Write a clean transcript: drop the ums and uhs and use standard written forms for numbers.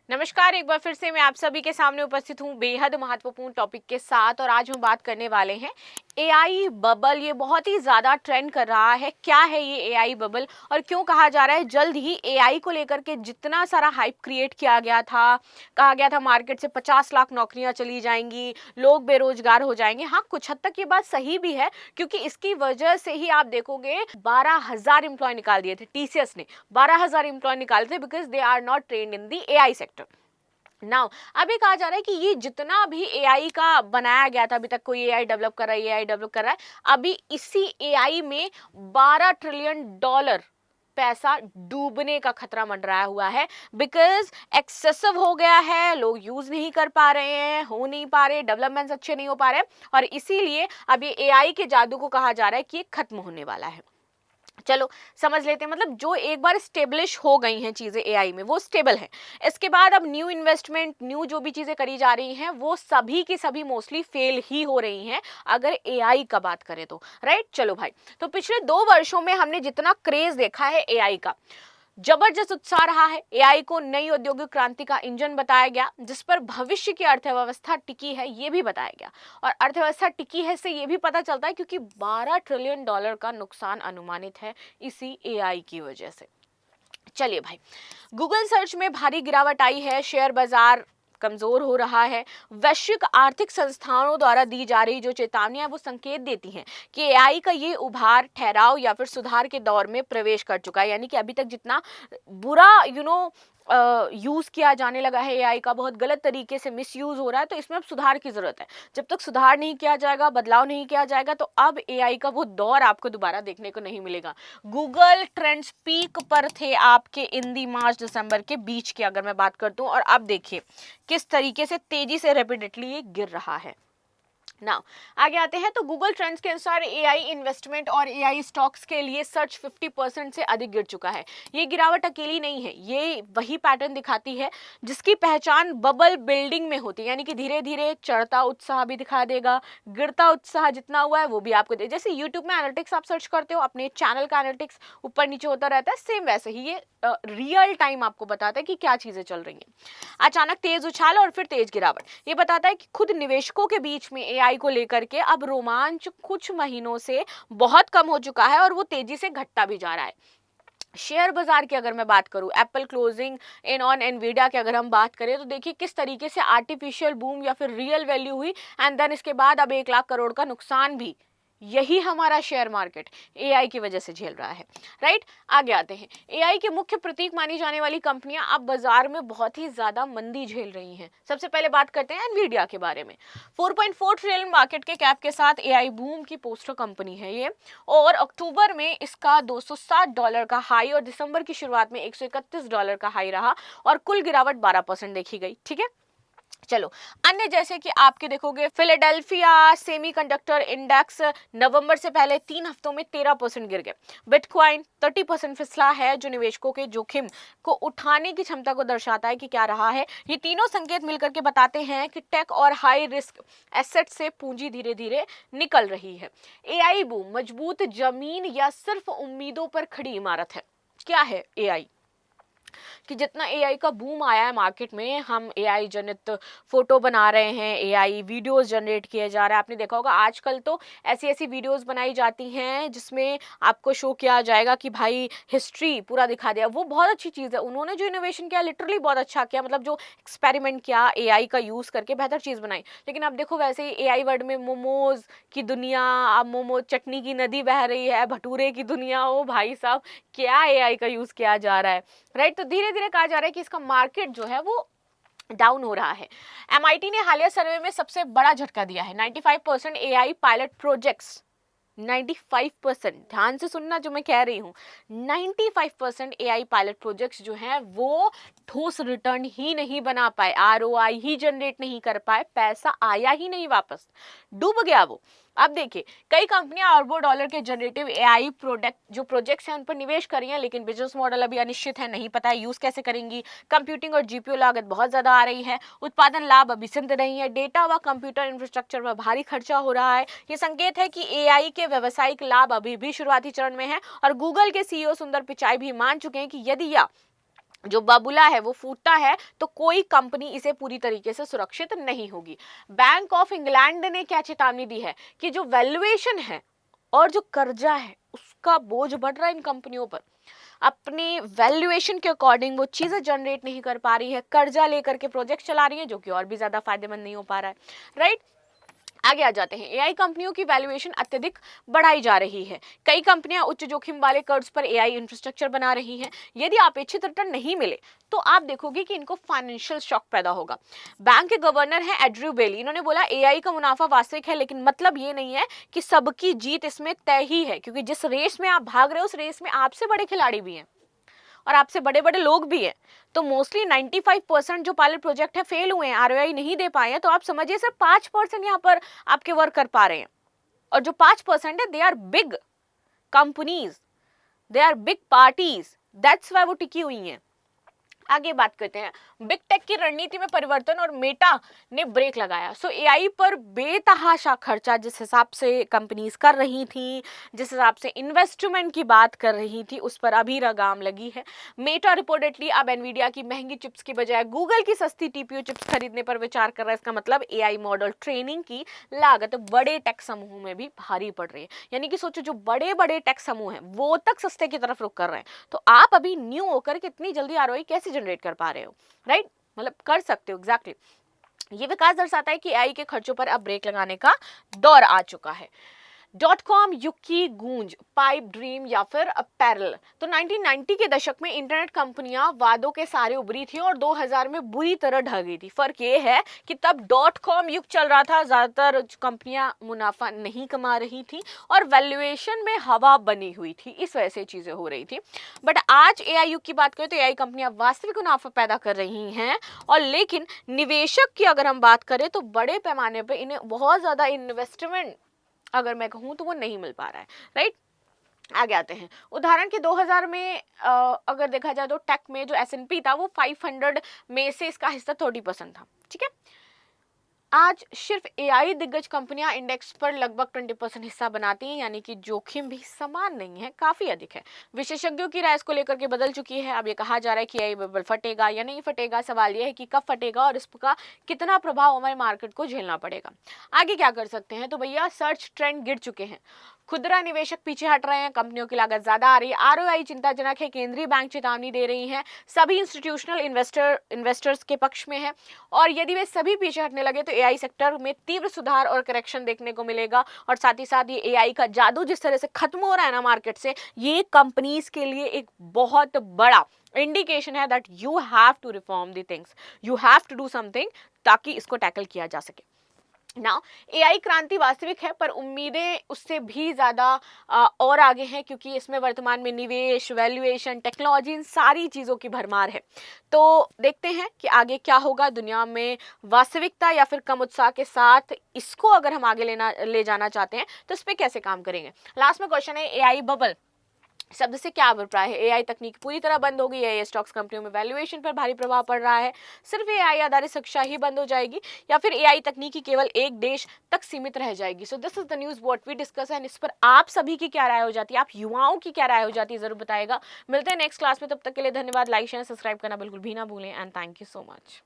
नमस्कार, एक बार फिर से मैं आप सभी के सामने उपस्थित हूँ बेहद महत्वपूर्ण टॉपिक के साथ। और आज हम बात करने वाले हैं एआई बबल। ये बहुत ही ज़्यादा ट्रेंड कर रहा है। क्या है ये एआई बबल और क्यों कहा जा रहा है? जल्द ही एआई को लेकर के जितना सारा हाइप क्रिएट किया गया था, कहा गया था मार्केट से 50 लाख नौकरियां चली जाएंगी, लोग बेरोजगार हो जाएंगे। हाँ, कुछ हद तक ये बात सही भी है, क्योंकि इसकी वजह से ही आप देखोगे 12,000 एम्प्लॉय निकाल दिए थे टीसीएस ने। 12,000 एम्प्लॉय निकाले थे because they are not trained in the AI sector. Now अभी कहा जा रहा है कि ये जितना भी एआई का बनाया गया था, अभी तक कोई एआई डेवलप कर रहा है, अभी इसी एआई में 12 ट्रिलियन डॉलर पैसा डूबने का खतरा मंडराया हुआ है। बिकॉज एक्सेसिव हो गया है, लोग यूज नहीं कर पा रहे हैं, हो नहीं पा रहे, डेवलपमेंट्स अच्छे नहीं हो पा रहे, और इसीलिए अभी एआई के जादू को कहा जा रहा है कि ये खत्म होने वाला है। चलो समझ लेते हैं, मतलब जो एक बार स्टेब्लिश हो गई हैं चीजें एआई में वो स्टेबल है। इसके बाद अब न्यू इन्वेस्टमेंट, न्यू जो भी चीजें करी जा रही हैं वो सभी की सभी मोस्टली फेल ही हो रही हैं अगर एआई का बात करें तो। राइट, चलो भाई, तो पिछले 2 वर्षों में हमने जितना क्रेज देखा है एआई का, जबरदस्त उत्साह रहा है। एआई को नई औद्योगिक क्रांति का इंजन बताया गया, जिस पर भविष्य की अर्थव्यवस्था टिकी है ये भी बताया गया। और अर्थव्यवस्था टिकी है से ये भी पता चलता है क्योंकि 12 ट्रिलियन डॉलर का नुकसान अनुमानित है इसी एआई की वजह से। चलिए भाई, गूगल सर्च में भारी गिरावट आई है, शेयर बाजार कमजोर हो रहा है। वैश्विक आर्थिक संस्थानों द्वारा दी जा रही जो चेतावनियां वो संकेत देती हैं कि एआई का ये उभार ठहराव या फिर सुधार के दौर में प्रवेश कर चुका है। यानी कि अभी तक जितना बुरा यूज किया जाने लगा है एआई का, बहुत गलत तरीके से मिस यूज हो रहा है, तो इसमें अब सुधार की जरूरत है। जब तक सुधार नहीं किया जाएगा, बदलाव नहीं किया जाएगा, तो अब एआई का वो दौर आपको दोबारा देखने को नहीं मिलेगा। गूगल ट्रेंड्स पीक पर थे आपके इन दी मार्च दिसंबर के बीच की अगर मैं बात करता हूँ, और अब देखिए किस तरीके से तेजी से रैपिडली ये गिर रहा है। नाउ आगे आते हैं, तो गूगल ट्रेंड्स के अनुसार एआई इन्वेस्टमेंट और एआई स्टॉक्स के लिए सर्च 50% से अधिक गिर चुका है। ये गिरावट अकेली नहीं है, ये वही पैटर्न दिखाती है जिसकी पहचान बबल बिल्डिंग में होती है। यानी कि धीरे धीरे चढ़ता उत्साह भी दिखा देगा, गिरता उत्साह जितना हुआ है वो भी आपको दे। जैसे यूट्यूब में एनालिटिक्स आप सर्च करते हो, अपने चैनल का एनालिटिक्स ऊपर नीचे होता रहता है, सेम वैसे ही ये रियल टाइम आपको बताता है कि क्या चीजें चल रही हैं। अचानक तेज उछाल और फिर तेज गिरावट, ये बताता है कि खुद निवेशकों के बीच में एआई को लेकर के अब रोमांच कुछ महीनों से बहुत कम हो चुका है और वो तेजी से घटता भी जा रहा है। शेयर बाजार की अगर मैं बात करूं, Apple closing in on Nvidia की अगर हम बात करें, तो देखिए किस तरीके से आर्टिफिशियल बूम या फिर रियल वैल्यू हुई, एंड देन इसके बाद अब 1 लाख करोड़ का नुकसान भी यही हमारा शेयर मार्केट एआई की वजह से झेल रहा है। राइट, आगे आते हैं, एआई के मुख्य प्रतीक मानी जाने वाली कंपनियां अब बाजार में बहुत ही ज्यादा मंदी झेल रही हैं। सबसे पहले बात करते हैं एनवीडिया के बारे में। 4.4 ट्रिलियन मार्केट के कैप के साथ एआई बूम की पोस्टर कंपनी है ये, और अक्टूबर में इसका $260 का हाई और दिसंबर की शुरुआत में $131 का हाई रहा, और कुल गिरावट 12% देखी गई। ठीक है, चलो अन्य जैसे कि आपके देखोगे फिलाडेल्फिया सेमीकंडक्टर इंडेक्स नवंबर से पहले 3 हफ्तों में 13% गिर गए। बिटकॉइन 30% फिसला है, जो निवेशकों के जोखिम को उठाने की क्षमता को दर्शाता है कि क्या रहा है। ये तीनों संकेत मिलकर के बताते हैं कि टेक और हाई रिस्क एसेट से पूंजी धीरे धीरे निकल रही है। एआई बूम मजबूत जमीन या सिर्फ उम्मीदों पर खड़ी इमारत है? क्या है एआई? कि जितना एआई का बूम आया है मार्केट में, हम एआई जनित फोटो बना रहे हैं, एआई वीडियोस जनरेट किए जा रहे हैं। आपने देखा होगा आजकल तो ऐसी ऐसी वीडियोस बनाई जाती हैं जिसमें आपको शो किया जाएगा कि भाई हिस्ट्री पूरा दिखा दिया। वो बहुत अच्छी चीज़ है, उन्होंने जो इनोवेशन किया लिटरली बहुत अच्छा किया, मतलब जो एक्सपेरिमेंट किया एआई का यूज़ करके बेहतर चीज़ बनाई। लेकिन अब देखो वैसे ही एआई वर्ड में मोमोज की दुनिया, अब मोमो चटनी की नदी बह रही है, भटूरे की दुनिया, ओ भाई साहब क्या एआई का यूज़ किया जा रहा है। राइट, तो धीरे धीरे कहा जा रहा है कि इसका मार्केट जो है वो डाउन हो रहा है। एमआईटी ने हालिया सर्वे में सबसे बड़ा झटका दिया है। 95% एआई पायलट प्रोजेक्ट्स, 95%, ध्यान से सुनना जो मैं कह रही हूँ, 95% एआई पायलट प्रोजेक्ट्स जो हैं वो ठोस रिटर्न ही नहीं बना पाए, आरओआई ही जनरेट नहीं कर पाए, पैसा आया ही नहीं वापस, डूब गया वो। अब देखिए कई कंपनियां अरबों डॉलर के जनरेटिव एआई प्रोडक्ट जो प्रोजेक्ट्स हैं उन पर निवेश कर रही हैं, लेकिन बिजनेस मॉडल अभी अनिश्चित है, नहीं पता है यूज कैसे करेंगी। कंप्यूटिंग और जीपीयू लागत बहुत ज्यादा आ रही है, उत्पादन लाभ अभी सिद्ध नहीं है, डेटा व कंप्यूटर इंफ्रास्ट्रक्चर पर भारी खर्चा हो रहा है। ये संकेत है कि एआई के व्यवसायिक लाभ अभी भी शुरुआती चरण में है, और गूगल के सीईओ सुंदर पिचाई भी मान चुके हैं कि यदि जो बबुला है वो फूटता है तो कोई कंपनी इसे पूरी तरीके से सुरक्षित नहीं होगी। बैंक ऑफ इंग्लैंड ने क्या चेतावनी दी है कि जो वैल्यूएशन है और जो कर्जा है उसका बोझ बढ़ रहा है इन कंपनियों पर। अपनी वैल्यूएशन के अकॉर्डिंग वो चीजें जनरेट नहीं कर पा रही है, कर्जा लेकर के प्रोजेक्ट चला रही है जो कि और भी ज्यादा फायदेमंद नहीं हो पा रहा है, राइट। आगे आ जाते हैं। एआई कंपनियों की वैल्यूएशन अत्यधिक बढ़ाई जा रही है। कई कंपनियां उच्च जोखिम वाले कर्ज पर एआई इंफ्रास्ट्रक्चर बना रही हैं। यदि अपेक्षित रिटर्न नहीं मिले तो आप देखोगे कि इनको फाइनेंशियल शॉक पैदा होगा। बैंक के गवर्नर हैं एंड्रयू बेली, इन्होंने बोला एआई का मुनाफा वास्तविक है, लेकिन मतलब ये नहीं है कि सबकी जीत इसमें तय ही है, क्योंकि जिस रेस में आप भाग रहे हो उस रेस में आपसे बड़े खिलाड़ी भी हैं और आपसे बड़े बड़े लोग भी हैं। तो मोस्टली 95% जो पायलट प्रोजेक्ट है फेल हुए हैं, आरओआई नहीं दे पाए हैं। तो आप समझिए सिर्फ 5% यहाँ पर आपके वर्क कर पा रहे हैं, और जो 5% है they are big companies, they are big parties, that's why वो टिकी हुई हैं। आगे बात करते हैं। बिग टेक की रणनीति में परिवर्तन और मेटा ने ब्रेक लगाया। सो एआई पर बेतहाशा खर्चा जिस हिसाब से कंपनीज कर रही थी, जिस हिसाब से इन्वेस्टमेंट की बात कर रही थी, उस पर अभी लगाम लगी है। मेटा रिपोर्टेडली अब एनवीडिया की महंगी चिप्स की बजाय गूगल की सस्ती टीपीयू चिप्स खरीदने पर विचार कर रहा है। इसका मतलब एआई मॉडल ट्रेनिंग की लागत बड़े टेक समूहों में भी भारी पड़ रही है। यानी कि सोचो जो बड़े बड़े टेक समूह हैं वो तक सस्ते की तरफ रुख कर रहे हैं, तो आप अभी न्यू होकर कितनी जल्दी आरओआई कैसे जनरेट कर पा रहे हो, राइट। मतलब कर सकते हो, एग्जैक्टली। ये विकास दर्शाता है कि एआई के खर्चों पर अब ब्रेक लगाने का दौर आ चुका है। .com युग की गूंज, पाइप ड्रीम या फिर अपैरल। तो 1990 के दशक में इंटरनेट कंपनियां वादों के सारे उभरी थी और 2000 में बुरी तरह ढह गई थी। फर्क ये है कि तब .com युग चल रहा था, ज्यादातर कंपनियां मुनाफा नहीं कमा रही थी और वैल्यूएशन में हवा बनी हुई थी, इस वजह से चीजें हो रही थी। बट आज एआई युग की बात करें तो एआई कंपनियां वास्तविक मुनाफा पैदा कर रही हैं, और लेकिन निवेशक की अगर हम बात करें तो बड़े पैमाने पर इन्हें बहुत ज्यादा इन्वेस्टमेंट अगर मैं कहूं तो वो नहीं मिल पा रहा है, राइट। आगे आते हैं। उदाहरण के 2000 में अगर देखा जाए तो टेक में जो S&P था वो 500 में से इसका हिस्सा 30% था, ठीक है। आज सिर्फ एआई दिग्गज कंपनियां इंडेक्स पर लगभग 20% हिस्सा बनाती हैं, यानी कि जोखिम भी समान नहीं है, काफी अधिक है। विशेषज्ञों की राय इसको लेकर के बदल चुकी है। अब ये कहा जा रहा है कि एआई बबल फटेगा या नहीं फटेगा, सवाल यह है कि कब फटेगा और इसका कितना प्रभाव हमारे मार्केट को झेलना पड़ेगा। आगे क्या कर सकते हैं, तो भैया सर्च ट्रेंड गिर चुके हैं, खुदरा निवेशक पीछे हट रहे हैं, कंपनियों की लागत ज्यादा आ रही है, आरओआई चिंताजनक है, केंद्रीय बैंक चेतावनी दे रही है, सभी इंस्टीट्यूशनल इन्वेस्टर्स के पक्ष में है, और यदि वे सभी पीछे हटने लगे तो एआई सेक्टर में तीव्र सुधार और करेक्शन देखने को मिलेगा। और साथ ही साथ ये एआई का जादू जिस तरह से खत्म हो रहा है ना मार्केट से, ये कंपनीज के लिए एक बहुत बड़ा इंडिकेशन है that you have to reform the things, you have to do something ताकि इसको टैकल किया जा सके। नाउ एआई क्रांति वास्तविक है, पर उम्मीदें उससे भी ज़्यादा और आगे हैं, क्योंकि इसमें वर्तमान में निवेश, वैल्यूएशन, टेक्नोलॉजी, इन सारी चीज़ों की भरमार है। तो देखते हैं कि आगे क्या होगा दुनिया में, वास्तविकता या फिर कम उत्साह के साथ इसको अगर हम आगे ले जाना चाहते हैं तो इस पर कैसे काम करेंगे। लास्ट में क्वेश्चन है, एआई बबल शब्द से क्या अभिप्राय है। एआई तकनीक पूरी तरह बंद होगी या स्टॉक्स कंपनियों में वैल्यूएशन पर भारी प्रभाव पड़ रहा है, सिर्फ एआई आधारित शिक्षा ही बंद हो जाएगी, या फिर एआई तकनीकी केवल एक देश तक सीमित रह जाएगी। So this is the news what we discuss, and इस पर आप सभी की क्या राय हो जाती है, आप युवाओं की क्या राय हो जाती है, जरूर बताएगा। मिलते हैं नेक्स्ट क्लास में, तब तक के लिए धन्यवाद। लाइक शेयर सब्सक्राइब करना बिल्कुल भी ना भूलें, and thank you so much.